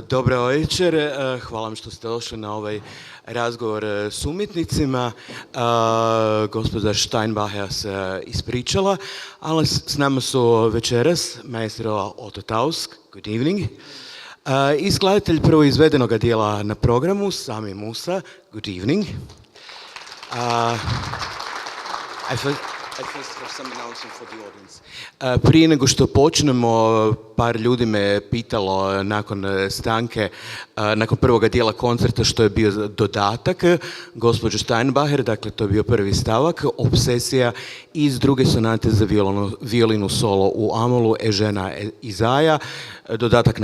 Dobro večer, hvala vam što ste došli na ovaj razgovor s umjetnicima. Gospođa Steinbacher se ispričala, ali s nama su večeras maestro Otto Tausk, good evening, i skladatelj prvo izvedenog dijela na programu, Samy Moussa, good evening. I first have some announcement for the audience. Prije nego što počnemo, par ljudi me pitalo nakon stanke, nakon prvoga dijela koncerta što je bio dodatak gospođe Steinbacher, dakle to je bio prvi stavak, obsesija iz druge sonate za violinu solo u Amolu, Ežena Izaja. Dodatak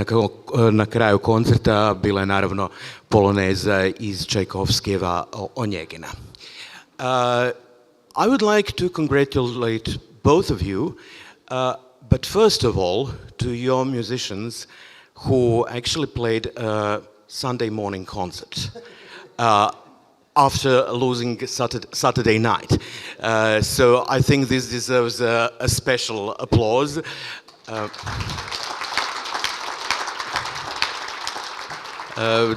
na kraju koncerta bila je naravno poloneza iz Čajkovskijeva Onjegina. I would like to congratulate both of you, but first of all to your musicians who actually played a Sunday morning concert after losing Saturday night. So I think this deserves a special applause.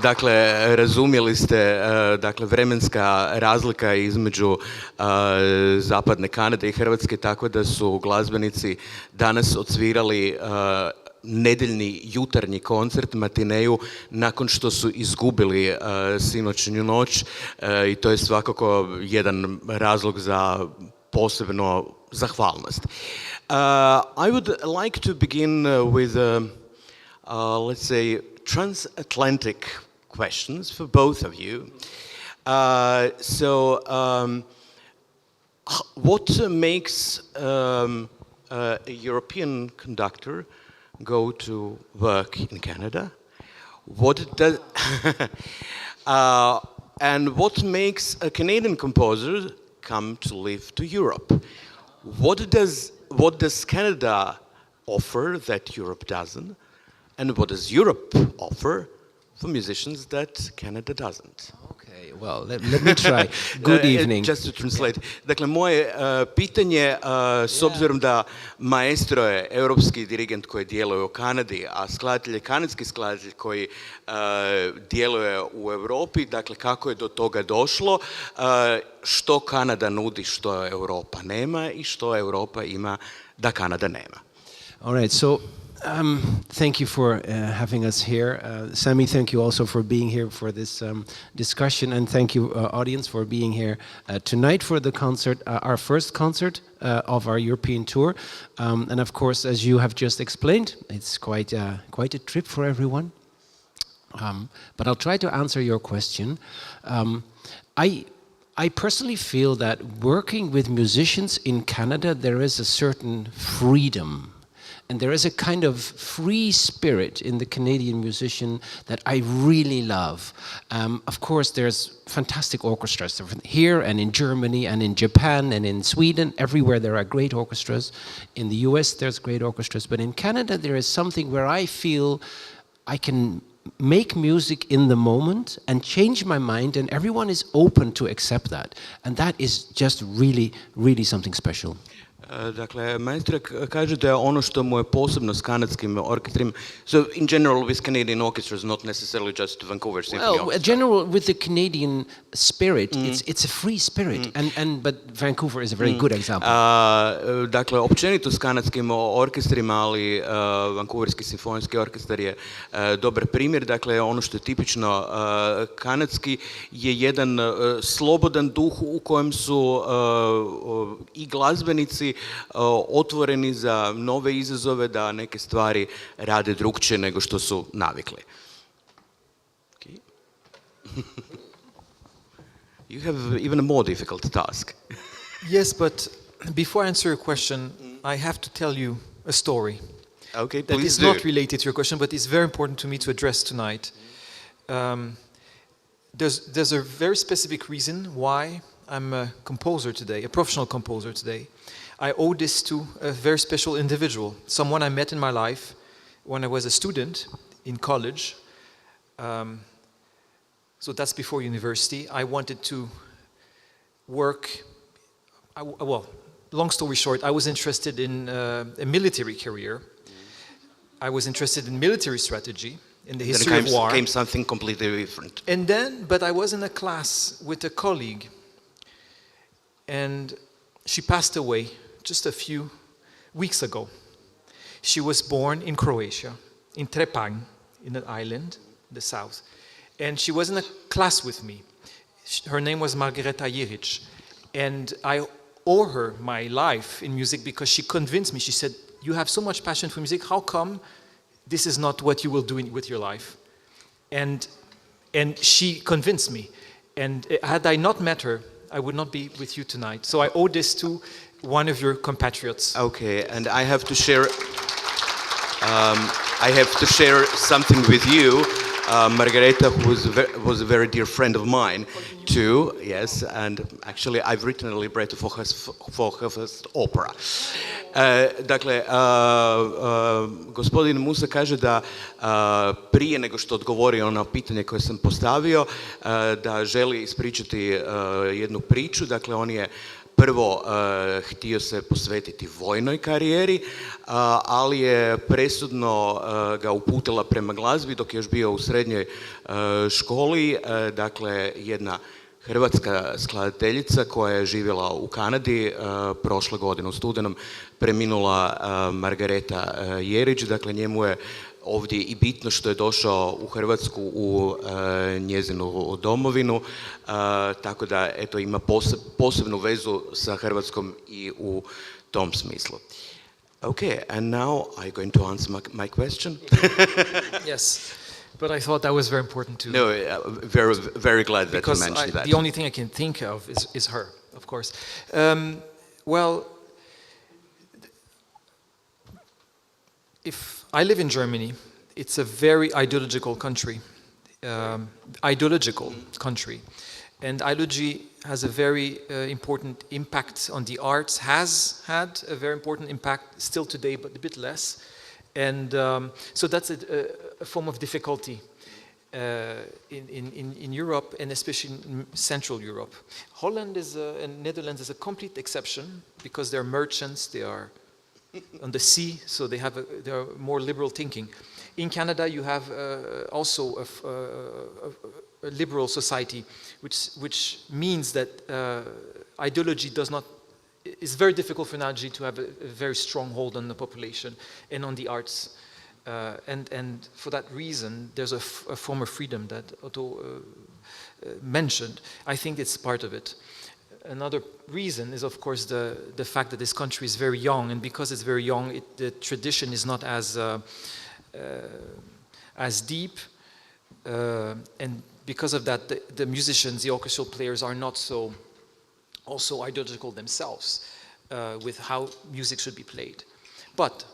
Dakle, razumjeli ste, dakle, vremenska razlika između zapadne Kanade i Hrvatske, tako da su glazbenici danas odsvirali nedjeljni jutarnji koncert, matineju, nakon što su izgubili sinoćnju noć, i to je svakako jedan razlog za posebno zahvalnost. I would like to begin with, let's say, transatlantic questions for both of you. What makes a European conductor go to work in Canada? And what makes a Canadian composer come to live to Europe? What does Canada offer that Europe doesn't? And what does Europe offer for musicians that Canada doesn't? Okay, well, let me try. Good evening. Just to translate. Dakle, moje pitanje, s obzirom da maestro je europski dirigent koji djeluje u Kanadi, a skladatelj je kanadski skladatelj koji djeluje u Europi, dakle, kako je do toga došlo, što Kanada nudi, što Europa nema i što Europa ima da Kanada nema. All right, so thank you for having us here. Samy, thank you also for being here for this discussion, and thank you, audience, for being here tonight for the concert, our first concert of our European tour. And of course, as you have just explained, it's quite a trip for everyone. But I'll try to answer your question. I personally feel that working with musicians in Canada, there is a certain freedom. And there is a kind of free spirit in the Canadian musician that I really love. Of course, there's fantastic orchestras here and in Germany and in Japan and in Sweden. Everywhere there are great orchestras. In the US, there's great orchestras. But in Canada, there is something where I feel I can make music in the moment and change my mind, and everyone is open to accept that. And that is just really, really something special. Dakle, maestro kaže da je ono što mu je posebno s kanadskim orkestrima, so in general with Canadian orchestras, not necessarily just Vancouver Symphony Orchestra. General with the Canadian spirit, it's a free spirit, but Vancouver is a very good example. Dakle, općenito s kanadskim orkestrima, ali Vancouverski simfonijski orkestar je dobar primjer. Dakle, ono što je tipično kanadski je jedan slobodan duh u kojem su i glazbenici otvoreni za nove izazove, da neke stvari rade drukčije nego što su navikli. Okay. You have even a more difficult task. Yes, but before I answer your question, I have to tell you a story. Okay, that please is do. Not related to your question, but it's very important to me to address tonight. There's a very specific reason why I'm a composer today, a professional composer today. I owe this to a very special individual, someone I met in my life when I was a student in college. So that's before university. I wanted to work, well, long story short, I was interested in a military career. I was interested in military strategy, in the Then history of war. came something completely different. And then, but I was in a class with a colleague, and she passed away just a few weeks ago. She was born in Croatia, in Trepang, in an island, the south. And she was in a class with me. Her name was Margareta Jeric. And I owe her my life in music because she convinced me. She said, you have so much passion for music, how come this is not what you will do with your life? And she convinced me. And had I not met her, I would not be with you tonight. So I owe this to one of your compatriots. Okay, and I have to share something with you. Margareta, who was a very dear friend of mine, too. Yes, and actually I've written a libretto for her first opera. Dakle, gospodin Moussa kaže da prije nego što odgovori na pitanje koje sam postavio, da želi ispričati jednu priču. Dakle, on je prvo htio se posvetiti vojnoj karijeri, ali je presudno ga uputila prema glazbi dok je još bio u srednjoj školi. Dakle, jedna hrvatska skladateljica koja je živjela u Kanadi, prošle godine u studenom preminula Margareta Jerić. Dakle, njemu je ovdje i bitno što je došao u Hrvatsku, u njezinu domovinu, tako da eto, ima posebnu vezu sa Hrvatskom i u tom smislu. Okay, and now I'm going to answer my question. Yes, but I thought that was very important too. No, very, very glad that you mentioned that. The only thing I can think of is her, of course. Well, if I live in Germany, it's a very ideological country. And ideology has a very important impact on the arts, has had a very important impact still today, but a bit less. And so that's a form of difficulty in Europe, and especially in Central Europe. Holland and Netherlands is a complete exception because they're merchants, they are on the sea, so they are more liberal thinking. In Canada, you have also a liberal society, which means that ideology it's very difficult for ideology to have a very strong hold on the population and on the arts. And for that reason, there's a form of freedom that Otto mentioned. I think it's part of it. Another reason is, of course, the fact that this country is very young, and because it's very young, the tradition is not as deep, and because of that, the musicians, the orchestral players, are not so also ideological themselves with how music should be played. But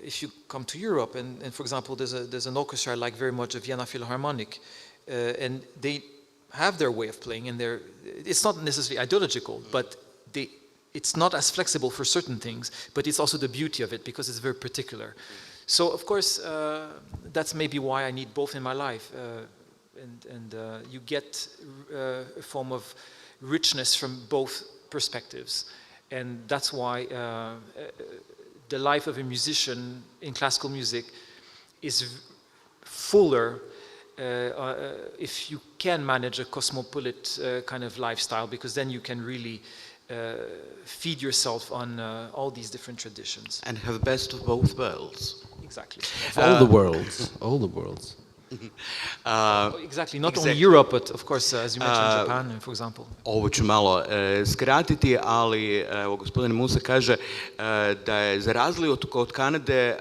if you come to Europe, and for example, there's an orchestra I like very much, a Vienna Philharmonic, and they have their way of playing, and it's not necessarily ideological, but it's not as flexible for certain things, but it's also the beauty of it because it's very particular. So of course, that's maybe why I need both in my life, and you get a form of richness from both perspectives, and that's why the life of a musician in classical music is fuller if you can manage a cosmopolitan kind of lifestyle, because then you can really feed yourself on all these different traditions. And have best of both worlds. Exactly. All the worlds. Exactly, not only Europe, but of course, as you mentioned, Japan, for example. Ovo ću malo skratiti, ali gospodin Moussa kaže da je za razliku od Kanade,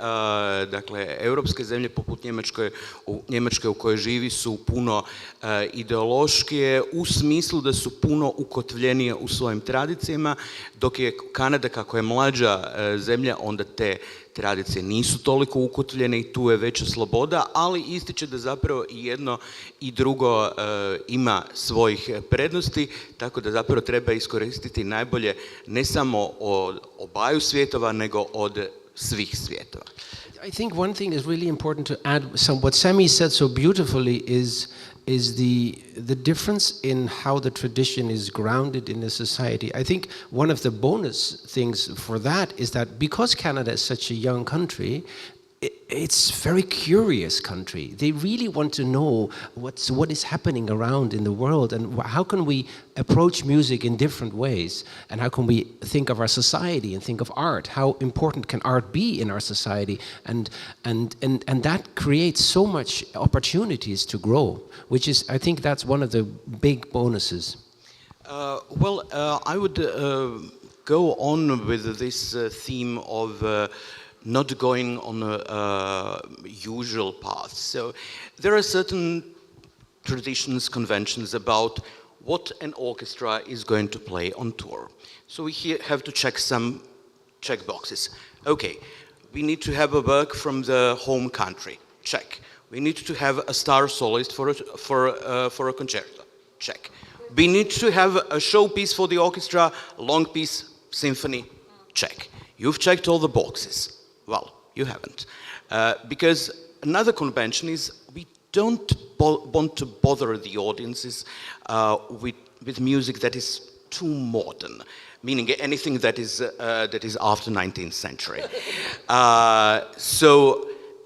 dakle, europske zemlje poput Njemačke u kojoj živi su puno ideološkije, u smislu da su puno ukotvljenije u svojim tradicijama, dok je Kanada, kako je mlađa zemlja, onda te tradicije nisu toliko ukotvljene i tu je veća sloboda, ali ističe da zapravo i jedno i drugo ima svojih prednosti, tako da zapravo treba iskoristiti najbolje ne samo od obaju svjetova, nego od svih svjetova. I think one thing is really important to add. What Samy said so beautifully is the difference in how the tradition is grounded in the society. I think one of the bonus things for that is that because Canada is such a young country, it's very curious country. They really want to know what is happening around in the world, and how can we approach music in different ways, and how can we think of our society and think of art. How important can art be in our society, and that creates so much opportunities to grow, which is, I think that's one of the big bonuses. I would go on with this theme of not going on a usual path. So there are certain traditions, conventions about what an orchestra is going to play on tour. So we have to check some check boxes. Okay, we need to have a work from the home country. Check. We need to have a star soloist for a concerto. Check. We need to have a showpiece for the orchestra, long piece, symphony. Check. You've checked all the boxes. Well, you haven't. Because another convention is we don't want to bother the audiences with music that is too modern, meaning anything that is after 19th century.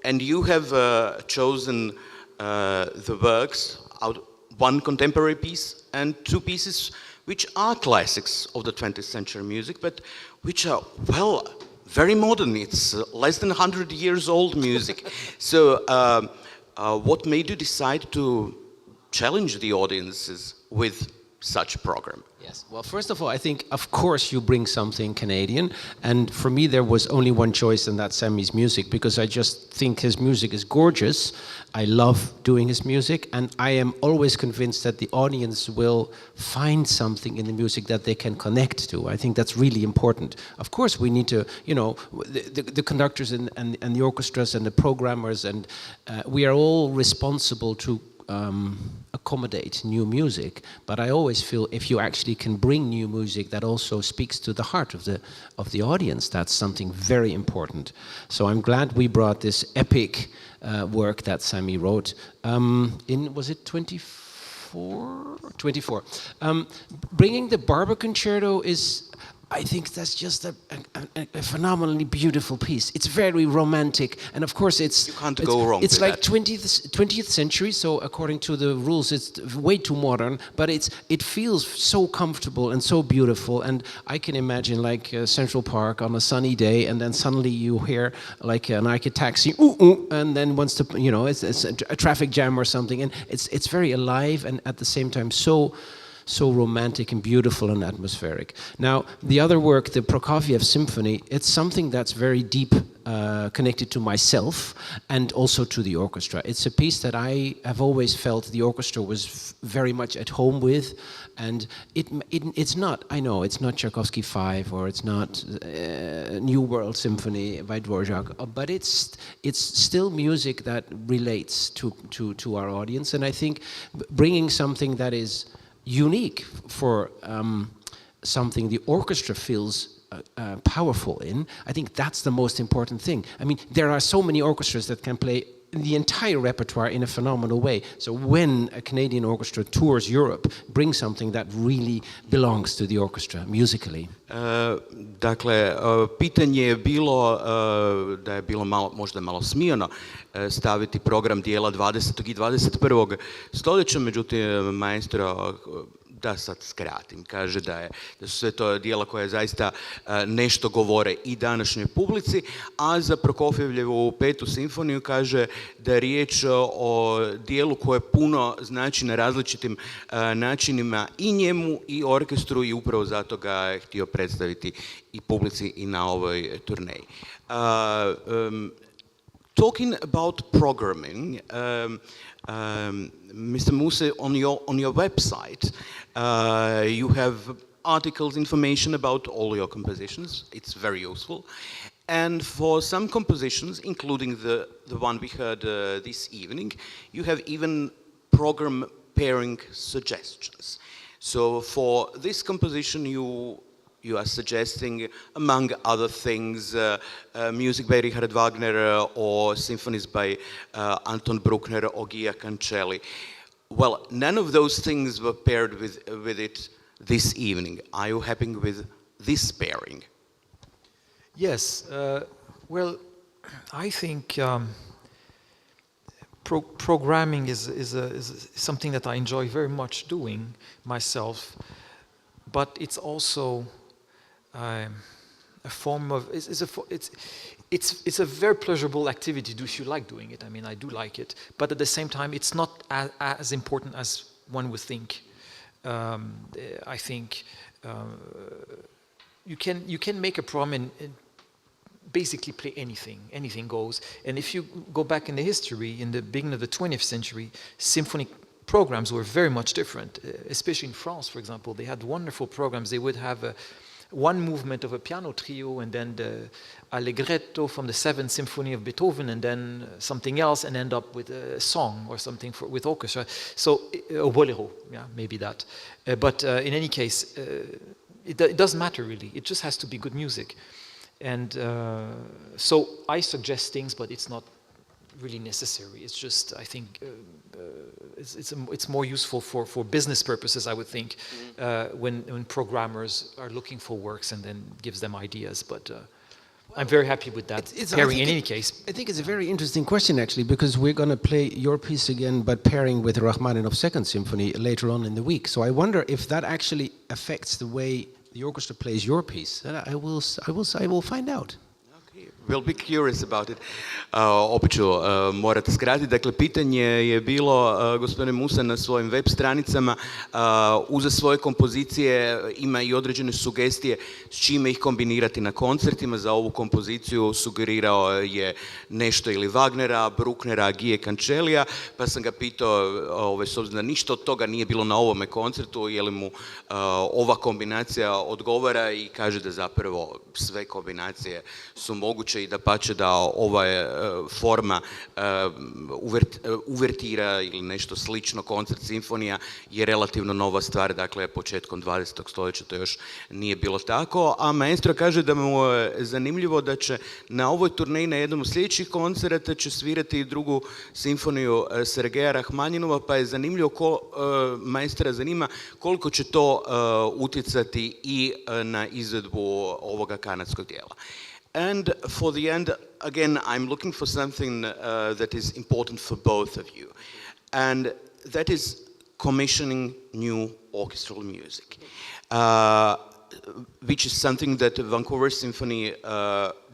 And you have chosen the works out, one contemporary piece and two pieces which are classics of the 20th century music, but which are, well, very modern. It's less than 100 years old music. So what made you decide to challenge the audiences with such a program? Yes. Well, first of all, I think, of course, you bring something Canadian. And for me, there was only one choice, and that's Samy's music, because I just think his music is gorgeous. I love doing his music, and I am always convinced that the audience will find something in the music that they can connect to. I think that's really important. Of course, we need to, you know, the conductors and the orchestras and the programmers, and we are all responsible to accommodate new music, but I always feel if you actually can bring new music that also speaks to the heart of the audience, that's something very important. So I'm glad we brought this epic work that Samy wrote in, was it 24? 24. Bringing the Barber Concerto is, I think that's just a phenomenally beautiful piece. It's very romantic, and of course you can't go wrong. It's with like that. 20th century, so according to the rules, it's way too modern. But it feels so comfortable and so beautiful. And I can imagine like Central Park on a sunny day, and then suddenly you hear like an Nike taxi, ooh, ooh, and then once the it's a traffic jam or something, and it's very alive and at the same time so romantic and beautiful and atmospheric. Now, the other work, the Prokofiev Symphony, it's something that's very deep connected to myself and also to the orchestra. It's a piece that I have always felt the orchestra was very much at home with, and it's not, I know, it's not Tchaikovsky 5 or it's not New World Symphony by Dvorak, but it's still music that relates to our audience, and I think bringing something that is unique for something the orchestra feels powerful in, I think that's the most important thing. I mean, there are so many orchestras that can play the entire repertoire in a phenomenal way. So when a Canadian orchestra tours Europe, bring something that really belongs to the orchestra musically. Dakle, pitanje je bilo da je bilo možda malo smijano staviti program dijela 20. i 21. stoljeća, međutim maestro, da sad skratim, kaže da su sve to dijela koja zaista nešto govore i današnjoj publici, a za Prokofjevljevu 5. simfoniju kaže da je riječ o dijelu koje puno znači na različitim načinima i njemu i orkestru, i upravo zato ga je htio predstaviti i publici i na ovoj turneji. Talking about programming, Mr. Moussa, on your website, you have articles, information about all your compositions. It's very useful. And for some compositions, including the one we heard this evening, you have even program pairing suggestions. So for this composition, you are suggesting, among other things, music by Richard Wagner or symphonies by Anton Bruckner or Gia Cancelli. Well, none of those things were paired with it this evening. Are you happy with this pairing? Yes. Well, I think programming is something that I enjoy very much doing myself, but it's also a form of it's a very pleasurable activity if you like doing it. I mean, I do like it, but at the same time, it's not as important as one would think. I think you can make a program and basically play anything goes. And if you go back in the history, in the beginning of the 20th century, symphonic programs were very much different, especially in France, for example. They had wonderful programs. They would have one movement of a piano trio, and then the allegretto from the 7th Symphony of Beethoven, and then something else, and end up with a song or something with orchestra. So, a bolero, yeah, maybe that. But in any case, it doesn't matter really. It just has to be good music. And so I suggest things, but it's not really necessary. It's just, I think, it's more useful for business purposes, I would think, when programmers are looking for works and then gives them ideas. But I'm very happy with that pairing in any case. I think it's a very interesting question, actually, because we're going to play your piece again, but pairing with Rachmaninoff's Second Symphony later on in the week. So I wonder if that actually affects the way the orchestra plays your piece. I will find out. We'll be curious about it. Opet ću morati skratiti. Dakle, pitanje je bilo, gospodine Moussa, na svojim web stranicama, uza svoje kompozicije ima i određene sugestije s čime ih kombinirati na koncertima. Za ovu kompoziciju sugerirao je nešto ili Wagnera, Brucknera, Gije Cancellia, pa sam ga pitao, s obzirom da ništa od toga nije bilo na ovome koncertu, je li mu ova kombinacija odgovara, i kaže da zapravo sve kombinacije su moguće i da pače da ova forma uvertira ili nešto slično, koncert simfonija, je relativno nova stvar, dakle početkom 20. stoljeća to još nije bilo tako, a maestro kaže da mu je zanimljivo da će na ovoj turneji na jednom od sljedećih koncerata će svirati i drugu simfoniju Sergeja Rachmaninova, pa je zanimljivo, maestra zanima koliko će to utjecati i na izvedbu ovoga kanadskog dijela. And for the end, again, I'm looking for something that is important for both of you. And that is commissioning new orchestral music, which is something that Vancouver Symphony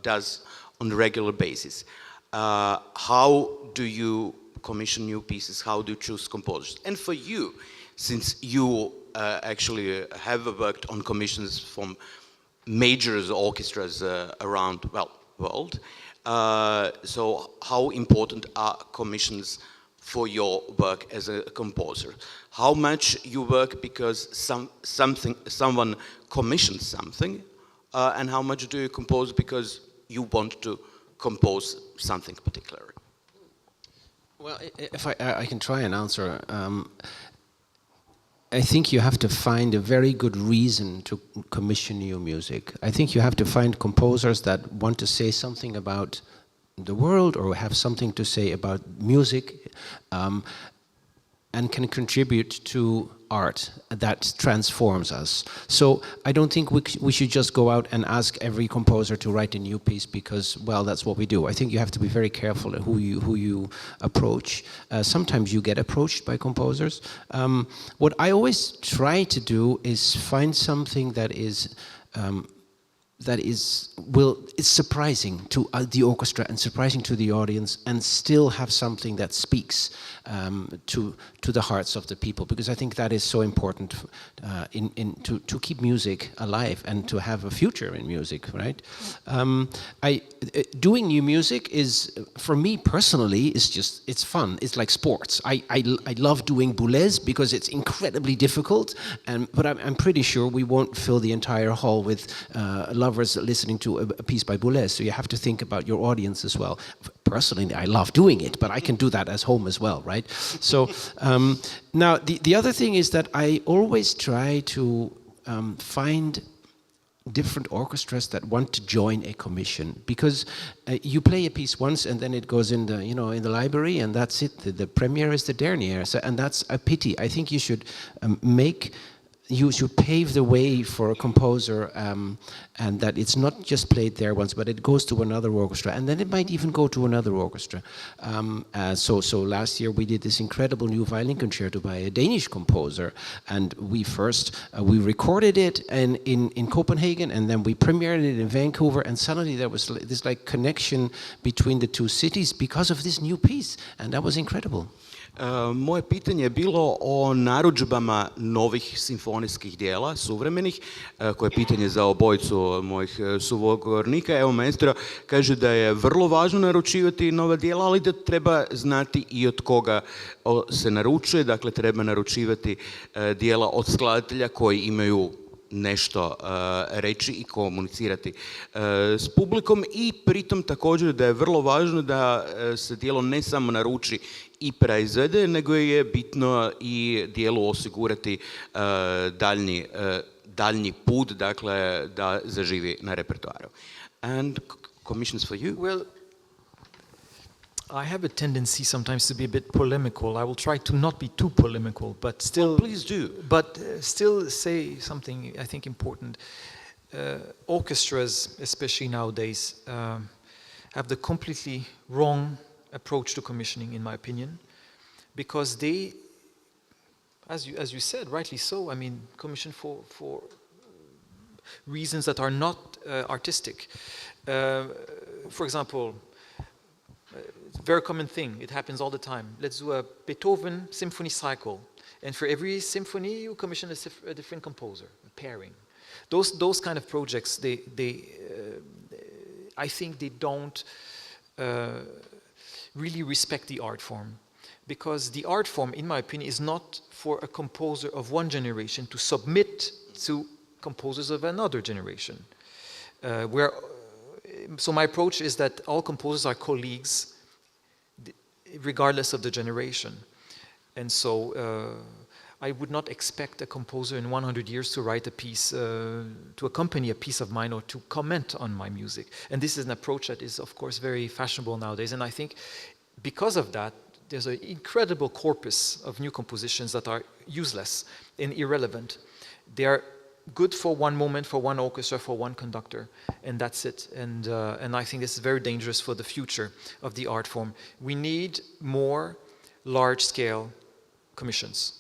does on a regular basis. How do you commission new pieces? How do you choose composers? And for you, since you actually have worked on commissions from major orchestras around, well, world. So how important are commissions for your work as a composer? How much you work because someone commissions something, and how much do you compose because you want to compose something particular? Well, if I can try and answer. I think you have to find a very good reason to commission new music. I think you have to find composers that want to say something about the world or have something to say about music, and can contribute to art that transforms us. So I don't think we should just go out and ask every composer to write a new piece because, well, that's what we do. I think you have to be very careful who you approach. Sometimes you get approached by composers. What I always try to do is find something that is surprising to the orchestra and surprising to the audience, and still have something that speaks to the hearts of the people, because I think that is so important to keep music alive and to have a future in music, right? Doing new music is, for me personally, it's fun. It's like sports. I love doing boulez because it's incredibly difficult, but I'm pretty sure we won't fill the entire hall with lovers listening to a piece by Boulez, so you have to think about your audience as well. Personally, I love doing it, but I can do that as home as well, right? So now the other thing is that I always try to find different orchestras that want to join a commission, because you play a piece once and then it goes in the library and that's it. The premiere is the dernier, and that's a pity. I think you should make you should pave the way for a composer, and that it's not just played there once, but it goes to another orchestra, and then it might even go to another orchestra. So last year we did this incredible new violin concerto by a Danish composer, and we recorded it in Copenhagen, and then we premiered it in Vancouver, and suddenly there was this like connection between the two cities because of this new piece, and that was incredible. Moje pitanje je bilo o narudžbama novih simfonijskih dijela, suvremenih, koje je pitanje za obojicu mojih sugovornika. Evo, maestro kaže da je vrlo važno naručivati nova dijela, ali da treba znati i od koga se naručuje. Dakle, treba naručivati dijela od skladatelja koji imaju nešto reći i komunicirati s publikom, i pritom također da je vrlo važno da se djelo ne samo naruči i proizvede, nego je bitno i dijelu osigurati daljnji put, dakle da zaživi na repertoaru. And commissions for you? Well, I have a tendency sometimes to be a bit polemical. I will try to not be too polemical, but still... Well, please do. But still say something I think important. Orchestras, especially nowadays, have the completely wrong approach to commissioning, in my opinion, because they, as you said, rightly so, I mean, commission for reasons that are not artistic. For example, very common thing, it happens all the time. Let's do a Beethoven symphony cycle, and for every symphony you commission a different composer, a pairing. Those kind of projects, I think they don't really respect the art form, because the art form, in my opinion, is not for a composer of one generation to submit to composers of another generation. So my approach is that all composers are colleagues, regardless of the generation. And so I would not expect a composer in 100 years to write a piece, to accompany a piece of mine or to comment on my music. And this is an approach that is, of course, very fashionable nowadays. And I think because of that, there's an incredible corpus of new compositions that are useless and irrelevant. They are good for one moment, for one orchestra, for one conductor, and that's it. And I think this is very dangerous for the future of the art form. We need more large-scale commissions.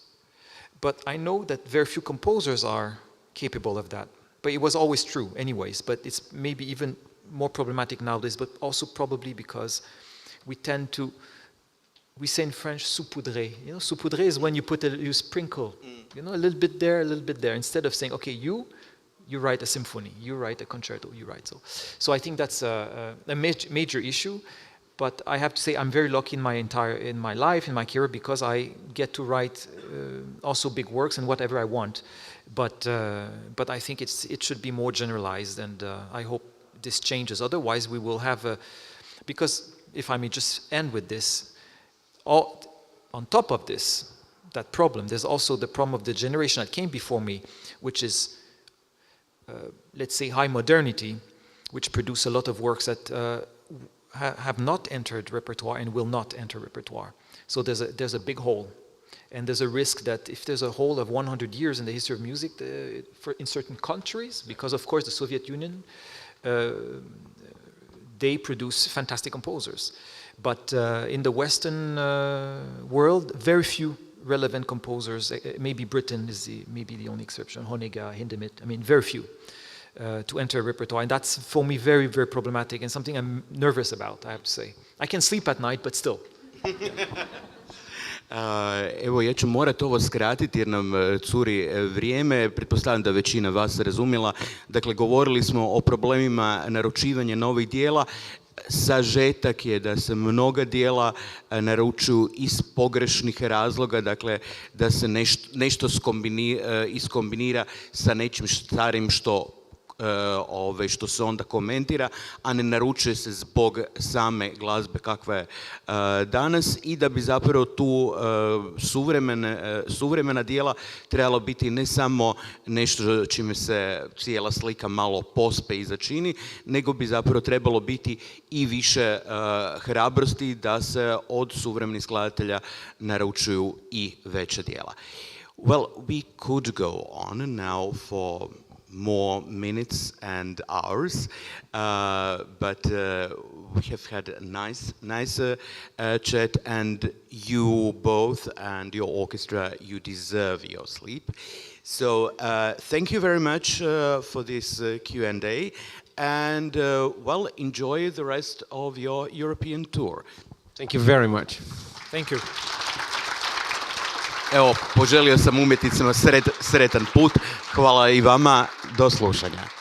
But I know that very few composers are capable of that. But it was always true anyways, but it's maybe even more problematic nowadays, but also probably because we tend to, we say in French, saupoudrer. You know, saupoudrer is when you sprinkle, you know, a little bit there, instead of saying, okay, you write a symphony, you write a concerto, you write so. So I think that's a major issue. But I have to say I'm very lucky in my life, in my career, because I get to write also big works and whatever I want. But I think it should be more generalized, and I hope this changes. Otherwise, we will have because if I may just end with this, on top of this, that problem, there's also the problem of the generation that came before me, which is, let's say, high modernity, which produce a lot of works that have not entered repertoire and will not enter repertoire. So there's a big hole, and there's a risk that if there's a hole of 100 years in the history of music, in certain countries, because of course the Soviet Union, they produce fantastic composers, but in the Western world, very few relevant composers. Maybe Britain is maybe the only exception. Honegger, Hindemith. I mean, very few. To enter a repertoire, and that's for me very, very problematic and something I'm nervous about, I have to say. I can sleep at night, but still. Evo, ja ću morati ovo skratiti jer nam curi vrijeme. Pretpostavljam da većina vas razumjela. Dakle, govorili smo o problemima naručivanja novih dijela. Sažetak je da se mnoga dijela naručuju iz pogrešnih razloga, dakle da se nešto iskombinira sa nečim starim što se onda komentira, a ne naručuje se zbog same glazbe kakva je danas, i da bi zapravo tu suvremena dijela trebalo biti ne samo nešto čime se cijela slika malo pospe i začini, nego bi zapravo trebalo biti i više hrabrosti da se od suvremenih skladatelja naručuju i veća dijela. Well, we could go on now for more minutes and hours, but we have had a nice chat, and you both and your orchestra, you deserve your sleep. So thank you very much for this Q&A, and well, enjoy the rest of your European tour. Thank you very much. Thank you. Evo, poželio sam umjetnicima sretan put. Hvala i vama. Do slušanja.